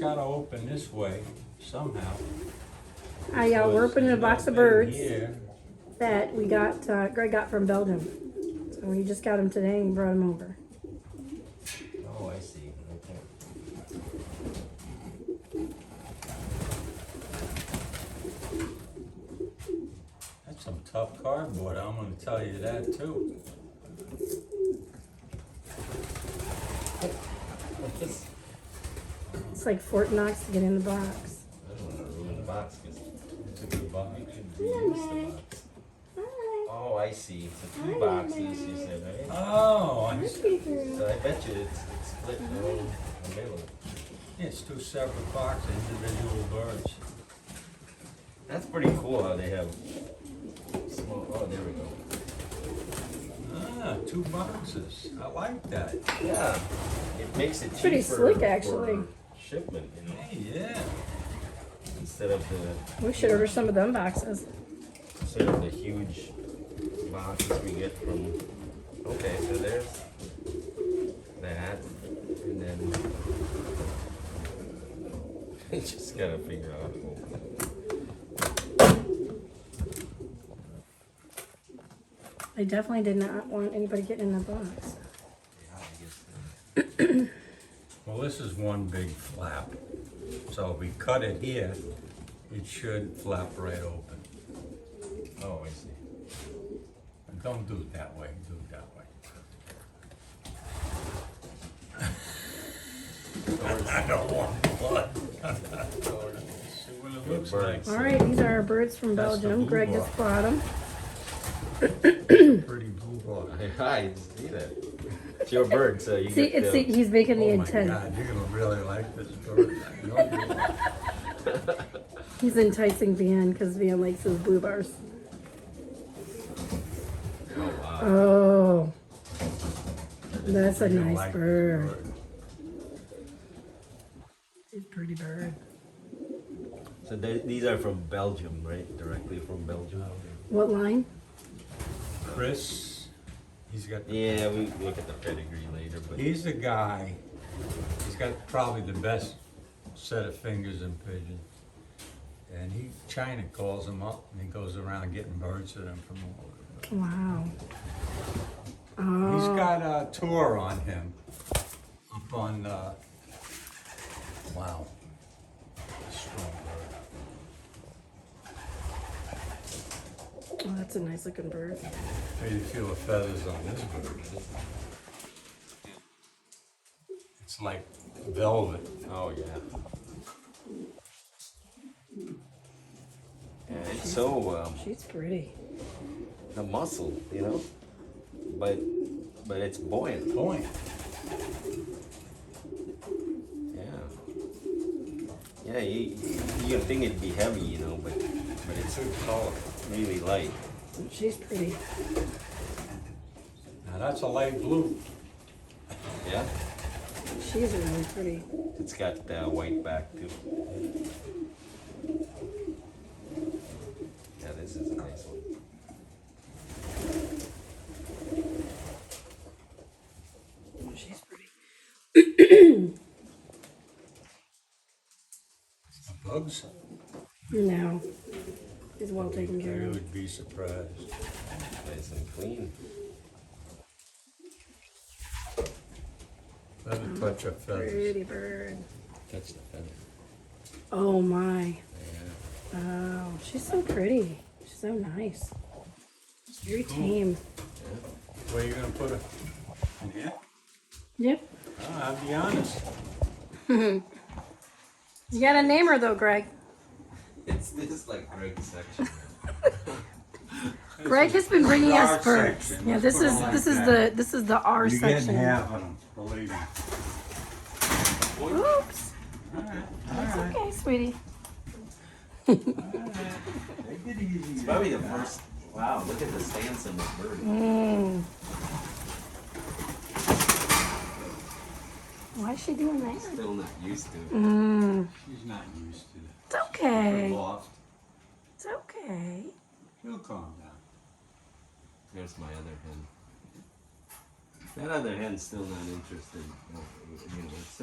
got to open this way somehow. We're opening a box of Nothing birds here. that we got, Greg got from Belgium. So we just got them today and brought them over. Oh, I see. Okay. That's some tough cardboard, I'm going to tell you that too. It's like Fort Knox to get in the box. I don't want to ruin the box because It's a good box. you could reuse the box. Oh, I see. So two boxes, you said, right? Oh, I see. So I bet you it's split in the middle. It's two separate boxes, individual birds. That's pretty cool how they have small. Oh, there we go. Ah, two boxes. I like that. Yeah, it makes it cheaper. Pretty slick, for actually. shipment, you know, Hey, yeah. instead of We should order some of them boxes. the huge boxes we get from. Okay, so there's that, and then I just gotta figure out. I definitely did not want anybody getting in the box. Yeah, I guess. Well, this is one big flap. So if we cut it here, it should flap right open. Oh, I see. And don't do it that way, do it that way. I don't want blood. See what it looks like. All right, these are our birds from That's the Belgium. blue Greg bar. just brought them. Pretty blue ball. Hi, see that? It's your bird, so you See, get it's he's making the Oh my intent. God, you're gonna really like this bird. I know you will. He's enticing Vian because Vian likes his blue bars. Oh, wow. Oh, that's a You're gonna nice like this bird. It's a pretty bird. So these are from Belgium, right? Directly from Belgium. What line? Chris, he's got. Yeah, we look at the pedigree later, but He's the guy. He's got probably the best set of fingers in pigeon. And China calls him up, and he goes around getting birds to them from all over. Wow. He's Oh, got a tour on him up on, wow. Strong bird. oh, that's a nice looking bird. How do you feel the feathers on this bird? It's like velvet. oh yeah. Yeah, it's so She's pretty. the muscle, you know, but it's buoyant. Point. Yeah. Yeah, you think it'd be heavy, you know, but it's really light. She's pretty. Now that's a light blue. Yeah. She's really pretty. It's got white back too. Yeah, this is a nice one. Oh, she's pretty. Bugs? No. She's well taken care You of. would be surprised. Nice and clean. Let me touch her feathers. Pretty bird. Touch the feather. Oh my. Yeah. Oh, she's so pretty. She's so nice. Very tame. Where you gonna put her? In here? Yep. Oh, I'll be honest. You gotta name her though, Greg. It's this like Greg's section. Greg has been bringing Our us birds. section. Yeah, Let's this put is it like this is that. the R You're getting section. half of them, believe me. Oops. All right, It's okay, sweetie. Take it easy. It's probably the first. Wow, look at the stance on this bird. Mm. Why is she doing that? Still not used to it. Mm. She's not used to that. It's okay. Loft. It's okay. She'll calm down. There's my other hen. That other hen's still not interested. You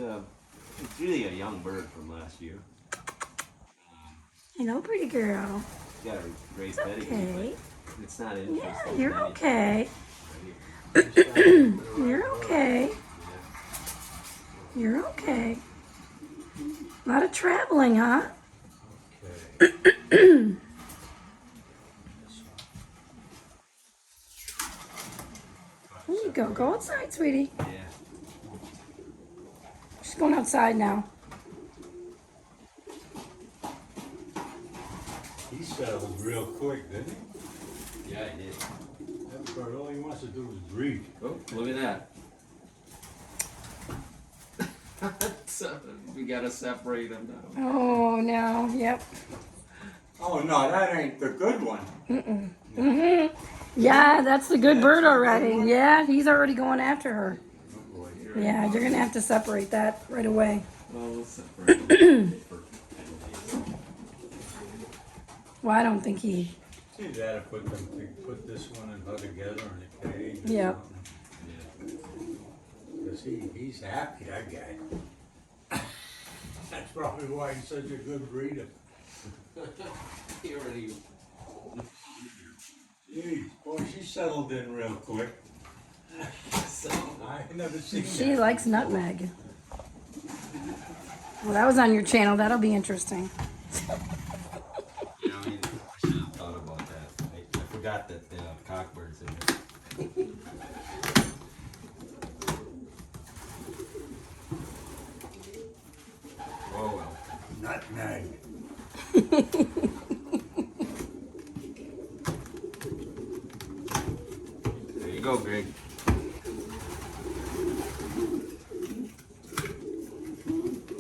know, It's really a young bird from last year. Hello, pretty girl. It's got a great It's pedigree, okay. but it's not Yeah, interesting. you're okay. You're okay. You're okay. A lot of traveling, huh? Okay. There you go. Go outside, sweetie. Yeah. She's going outside now. He settled real quick, didn't he? Yeah, I did. That bird, all he wants to do is breed. Oh, look at that. So, we gotta separate them now. Oh, no. Yep. Oh, no, that ain't the good one. Yeah, that's the good bird already. Yeah, he's already going after her. Oh boy, Yeah, you're going to have to separate that right away. well, we'll separate them. Well, I don't think he... See, that put this one and her together in a cage. Or Yep. something. Cause he's happy, that guy. That's probably why he's such a good breeder. He already. Jeez, boy, she settled in real quick. So, I never seen She that. likes nutmeg. Well, that was on your channel. That'll be interesting. you know, I should have thought about that. I forgot that the cockbirds in it. Oh well. Nutmeg. There you go, Greg.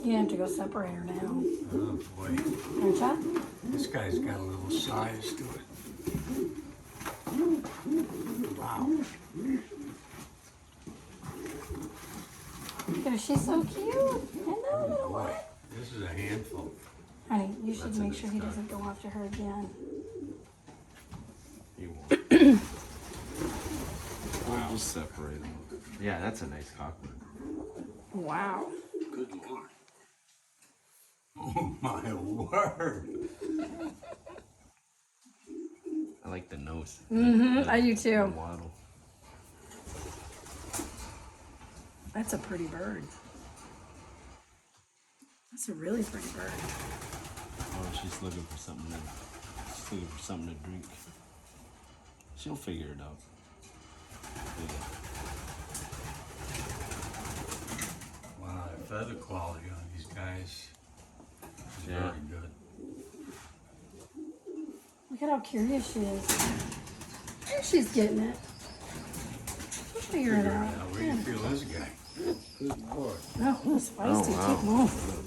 You have to go separate her now. Oh boy, Aren't ya? this guy's got a little size to it. Wow. Look at her. She's so cute. Hello, little Boy, one. this is a handful. Honey, you should That's a make good sure he start. doesn't go after her again. You won't. We'll just separate them. Yeah, that's a nice cockbird. Wow. Good Lord. Oh my word. I like the nose. I do The too. waddle. That's a pretty bird. That's a really pretty bird. Oh, she's looking for something to. She's looking for something to drink. She'll figure it out. Yeah. Wow, the feather quality on these guys is Yeah. very good. Look at how curious she is. There she's getting it. She'll figure it out. Now, where do you feel this guy? Good Lord. No, he's feisty. wow. Keep moving.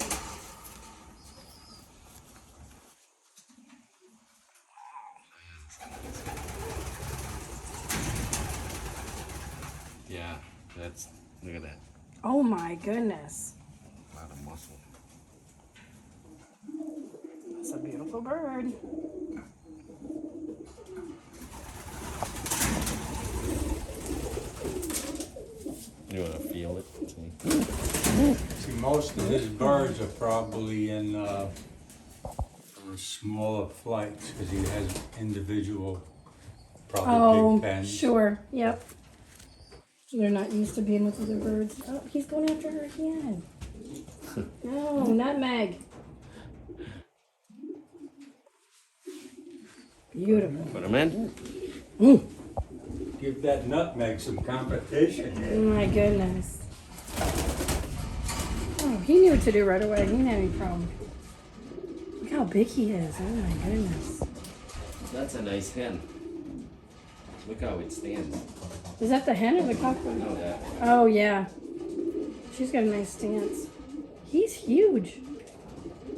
Yeah, that's. Look at that. Oh my goodness. A lot of muscle. That's a beautiful bird. You want to feel it? See, most of his birds are probably in smaller flights because he has individual, probably Oh, big pens. sure. Yep. So they're not used to being with other birds. Oh, he's going after her again. No, nutmeg. Beautiful. Put them in. Mm. Give that nutmeg some competition Oh here. my goodness. Oh, he knew what to do right away. He didn't have any problem. Look how big he is. Oh my goodness. That's a nice hen. Look how it stands. Is that the hen or the cockroach? No, that. Oh yeah. She's got a nice stance. He's huge.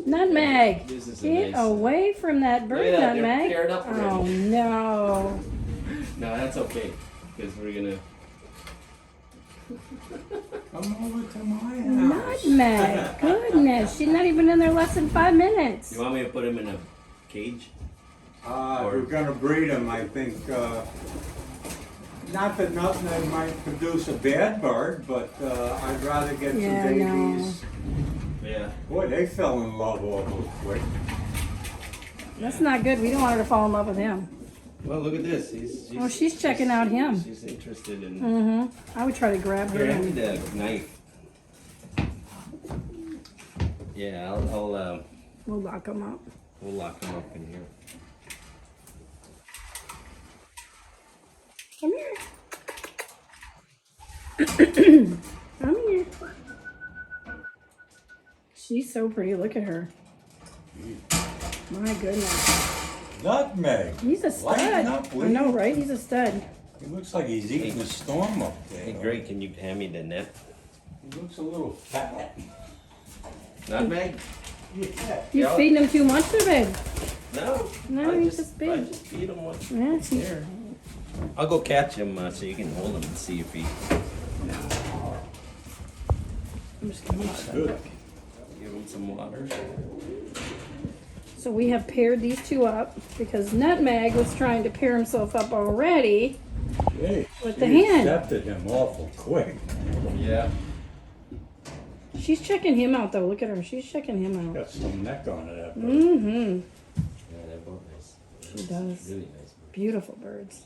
Nutmeg. This is a Get nice. away from that bird, Look at that, they're Nutmeg. paired up already. Oh no. No, that's okay. Because we're gonna. Come over to my house. Nutmeg. Goodness. She's not even in there less than 5 minutes. You want me to put him in a cage? If we're gonna breed him, I think, not that nutmeg might produce a bad bird, but I'd rather get Yeah, some no. babies Boy, they fell in love awful quick. That's not good. We don't want her to fall in love with him. Well, look at this. Oh, she's checking out him. She's interested in. Mm-hmm. I would try to grab her. Here, hand me And, the knife. Yeah, I'll we'll lock him up. we'll lock him up in here. Come here. Come here. She's so pretty. Look at her. My goodness. Nutmeg. He's a stud. Lighten up, I will know, you? right? He's a stud. He looks like he's eating a storm up there. Hey, Greg, can you hand me the net? He looks a little fat. Nutmeg? Yeah. You're Yeah. feeding him too much, babe. No. No, I he's just, just big. I just feed him what's Yeah, he's there. I'll go catch him so you can hold him and see if he. I'm just gonna Looks good. Give him some water. So we have paired these two up because Nutmeg was trying to pair himself up already. Hey, With she the hand. accepted him awful quick. Yeah. She's checking him out though. Look at her. She's checking him out. Got some neck on it. That bird. Mm-hmm. Yeah, they're both nice. She does. Really nice. Beautiful birds.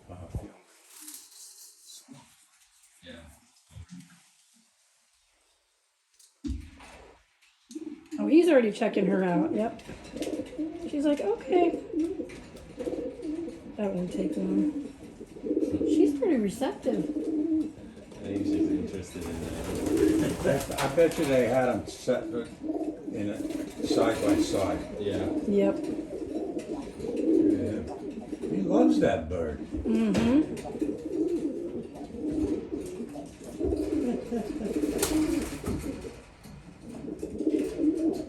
Wow. Yeah. Oh, he's already checking her out. Yep. She's like, okay. That won't take long. She's pretty receptive. I think she's interested in that. I bet you they had them set in a side by side. Yeah. Yep. Yeah. He loves that bird. Mm-hmm.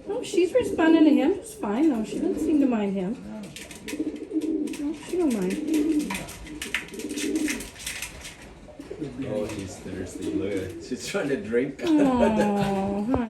Oh, she's responding to him just fine though. She doesn't seem to mind him. No, she don't mind. Oh, she's thirsty. Look at her. She's trying to drink. Oh,